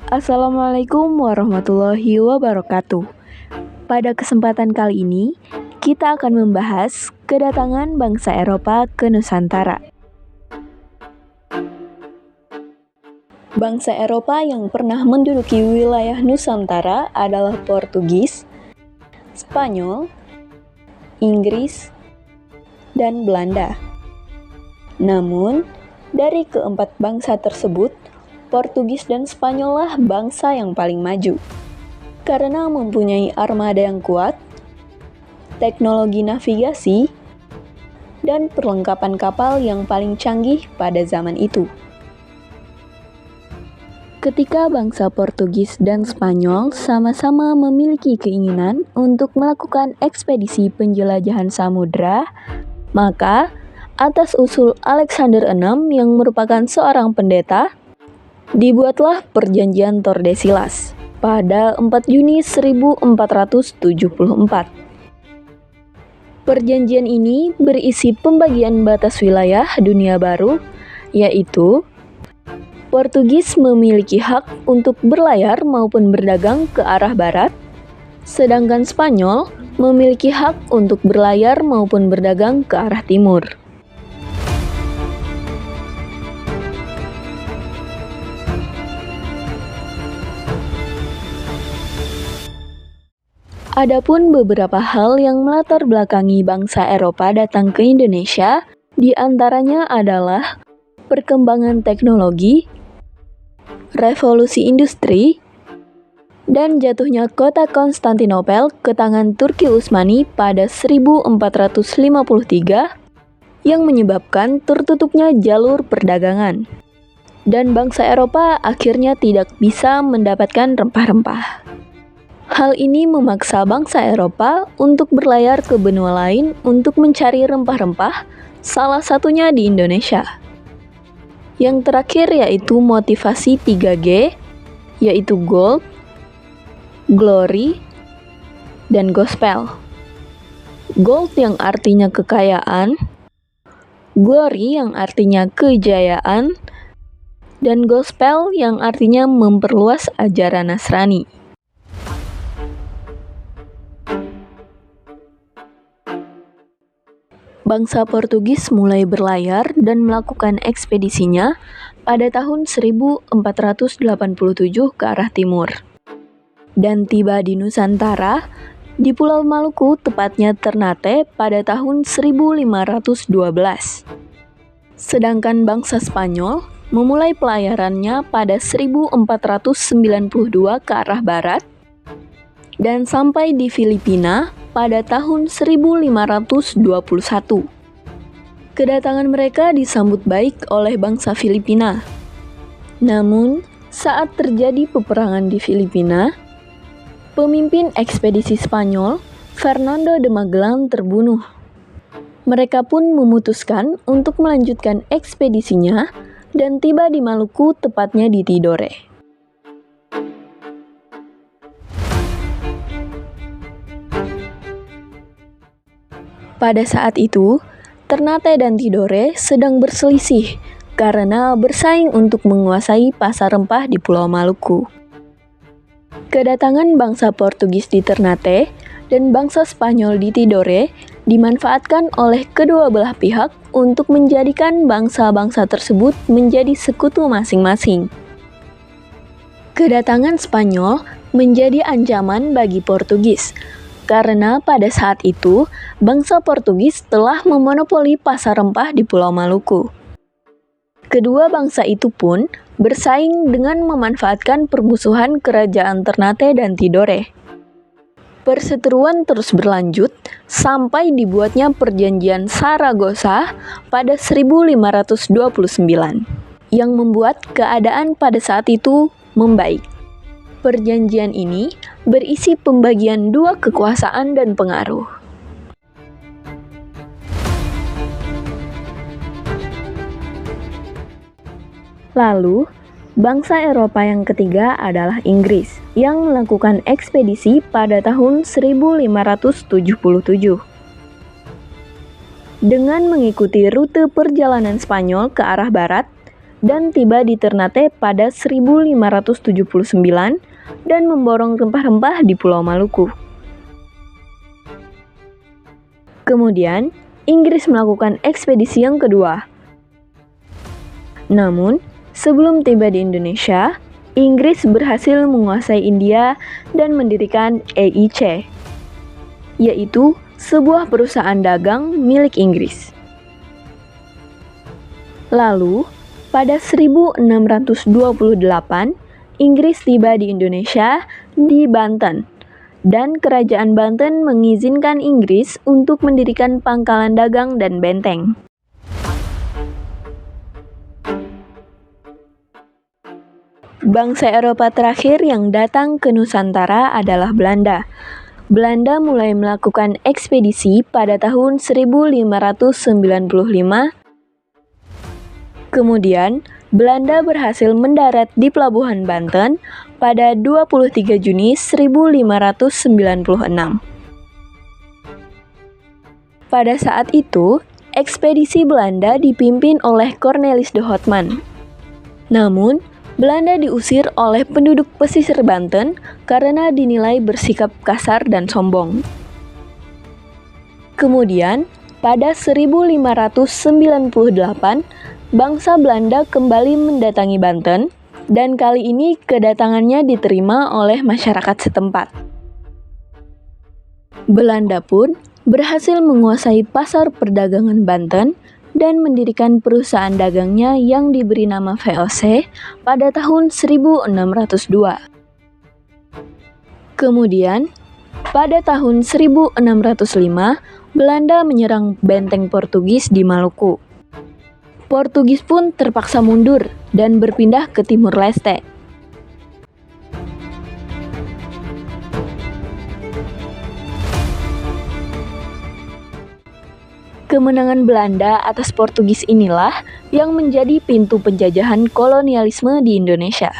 Assalamualaikum warahmatullahi wabarakatuh. Pada kesempatan kali ini, kita akan membahas kedatangan bangsa Eropa ke Nusantara. Bangsa Eropa yang pernah menduduki wilayah Nusantara adalah Portugis, Spanyol, Inggris, dan Belanda. Namun, dari keempat bangsa tersebut, Portugis dan Spanyol lah bangsa yang paling maju, karena mempunyai armada yang kuat, teknologi navigasi, dan perlengkapan kapal yang paling canggih pada zaman itu. Ketika bangsa Portugis dan Spanyol sama-sama memiliki keinginan untuk melakukan ekspedisi penjelajahan samudra, maka atas usul Alexander VI yang merupakan seorang pendeta, dibuatlah Perjanjian Tordesillas pada 4 Juni 1474. Perjanjian ini berisi pembagian batas wilayah dunia baru, yaitu Portugis memiliki hak untuk berlayar maupun berdagang ke arah barat, sedangkan Spanyol memiliki hak untuk berlayar maupun berdagang ke arah timur. Adapun beberapa hal yang melatar belakangi bangsa Eropa datang ke Indonesia, di antaranya adalah perkembangan teknologi, revolusi industri, dan jatuhnya kota Konstantinopel ke tangan Turki Utsmani pada 1453 yang menyebabkan tertutupnya jalur perdagangan. Dan bangsa Eropa akhirnya tidak bisa mendapatkan rempah-rempah. Hal ini memaksa bangsa Eropa untuk berlayar ke benua lain untuk mencari rempah-rempah, salah satunya di Indonesia. Yang terakhir yaitu motivasi 3G, yaitu gold, glory, dan gospel. Gold yang artinya kekayaan, glory yang artinya kejayaan, dan gospel yang artinya memperluas ajaran Nasrani. Bangsa Portugis mulai berlayar dan melakukan ekspedisinya pada tahun 1487 ke arah timur. Dan tiba di Nusantara, di Pulau Maluku, tepatnya Ternate, pada tahun 1512. Sedangkan bangsa Spanyol memulai pelayarannya pada 1492 ke arah barat, dan sampai di Filipina pada tahun 1521. Kedatangan mereka disambut baik oleh bangsa Filipina. Namun, saat terjadi peperangan di Filipina, pemimpin ekspedisi Spanyol, Fernando de Magellan, terbunuh. Mereka pun memutuskan untuk melanjutkan ekspedisinya dan tiba di Maluku, tepatnya di Tidore. Pada saat itu, Ternate dan Tidore sedang berselisih karena bersaing untuk menguasai pasar rempah di Pulau Maluku. Kedatangan bangsa Portugis di Ternate dan bangsa Spanyol di Tidore dimanfaatkan oleh kedua belah pihak untuk menjadikan bangsa-bangsa tersebut menjadi sekutu masing-masing. Kedatangan Spanyol menjadi ancaman bagi Portugis, karena pada saat itu, bangsa Portugis telah memonopoli pasar rempah di Pulau Maluku. Kedua bangsa itu pun bersaing dengan memanfaatkan permusuhan kerajaan Ternate dan Tidore. Perseteruan terus berlanjut sampai dibuatnya Perjanjian Saragossa pada 1529, yang membuat keadaan pada saat itu membaik. Perjanjian ini berisi pembagian dua kekuasaan dan pengaruh. Lalu, bangsa Eropa yang ketiga adalah Inggris, yang melakukan ekspedisi pada tahun 1577. Dengan mengikuti rute perjalanan Spanyol ke arah barat, dan tiba di Ternate pada 1579 dan memborong rempah-rempah di Pulau Maluku. Kemudian, Inggris melakukan ekspedisi yang kedua. Namun, sebelum tiba di Indonesia, Inggris berhasil menguasai India dan mendirikan EIC, yaitu sebuah perusahaan dagang milik Inggris. Lalu, pada 1628, Inggris tiba di Indonesia di Banten, dan Kerajaan Banten mengizinkan Inggris untuk mendirikan pangkalan dagang dan benteng. Bangsa Eropa terakhir yang datang ke Nusantara adalah Belanda. Belanda mulai melakukan ekspedisi pada tahun 1595. Kemudian, Belanda berhasil mendarat di Pelabuhan Banten pada 23 Juni 1596. Pada saat itu, ekspedisi Belanda dipimpin oleh Cornelis de Houtman. Namun, Belanda diusir oleh penduduk pesisir Banten karena dinilai bersikap kasar dan sombong. Kemudian, pada 1598, bangsa Belanda kembali mendatangi Banten, dan kali ini kedatangannya diterima oleh masyarakat setempat. Belanda pun berhasil menguasai pasar perdagangan Banten dan mendirikan perusahaan dagangnya yang diberi nama VOC pada tahun 1602. Kemudian, pada tahun 1605, Belanda menyerang benteng Portugis di Maluku. Portugis pun terpaksa mundur dan berpindah ke Timur Leste. Kemenangan Belanda atas Portugis inilah yang menjadi pintu penjajahan kolonialisme di Indonesia.